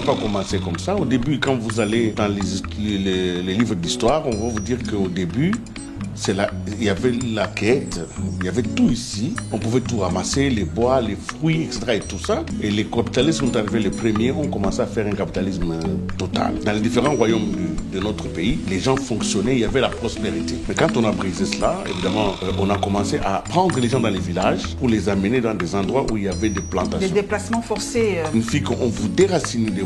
pas commencé comme ça. Au début, quand vous allez dans les livres d'histoire, on va vous dire qu'au début, il y avait la quête, il y avait tout ici. On pouvait tout ramasser, les bois, les fruits, etc. et tout ça. Et les capitalistes sont arrivés les premiers, ont commencé à faire un capitalisme total. Dans les différents royaumes de notre pays, les gens fonctionnaient, il y avait la prospérité. Mais quand on a brisé cela, évidemment, on a commencé à prendre les gens dans les villages pour les amener dans des endroits où il y avait des plantations. Des déplacements forcés. Une fille qu'on vous déracine de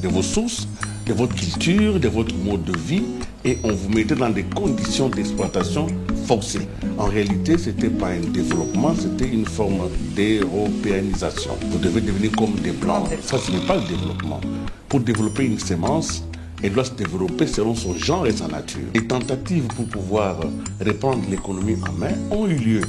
vos sources, de votre culture, de votre mode de vie, et on vous mettait dans des conditions d'exploitation forcées. En réalité, ce n'était pas un développement, c'était une forme d'européanisation. Vous devez devenir comme des Blancs. Ça, ce n'est pas le développement. Pour développer une sémence, elle doit se développer selon son genre et sa nature. Les tentatives pour pouvoir reprendre l'économie en main ont eu lieu.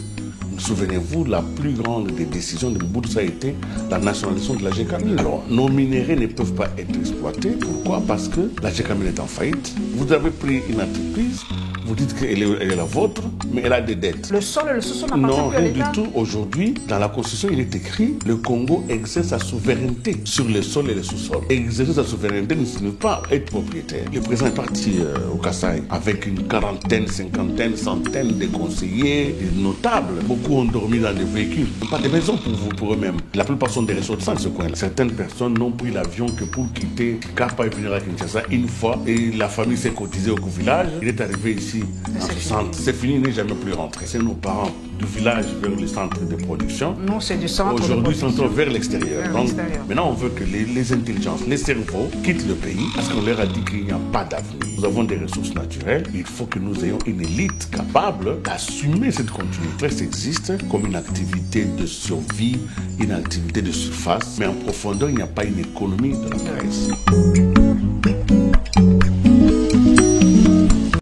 Souvenez-vous, la plus grande des décisions de Mobutu, ça a été la nationalisation de la GKM. Alors, nos minéraux ne peuvent pas être exploités. Pourquoi? Parce que la GKM est en faillite. Vous avez pris une entreprise, vous dites qu'elle est la vôtre, mais elle a des dettes. Le sol et le sous-sol n'appartiennent plus à l'État? Non, rien du tout. Aujourd'hui, dans la Constitution, il est écrit le Congo exerce sa souveraineté sur le sol et le sous-sol. Exercer sa souveraineté ne signifie pas être propriétaire. Le président est parti au Kasaï avec une quarantaine, cinquantaine, centaine de conseillers, de notables. Beaucoup ont dormi dans des véhicules, pas de maisons pour eux-mêmes. La plupart sont des ressortissants de ce coin-là. Certaines personnes n'ont pris l'avion que pour quitter Kapa et venir à Kinshasa une fois. Et la famille s'est cotisée au village. Il est arrivé ici en ce centre. C'est fini, il n'est jamais plus rentré. C'est nos parents du village vers le centre de production. Non, c'est du centre de production. Aujourd'hui, centre vers l'extérieur. Donc, maintenant, on veut que les intelligences, les cerveaux quittent le pays parce qu'on leur a dit qu'il n'y a pas d'avenir. Nous avons des ressources naturelles. Il faut que nous ayons une élite capable d'assumer cette continuité. Ça existe comme une activité de survie, une activité de surface, mais en profondeur, il n'y a pas une économie de la presse.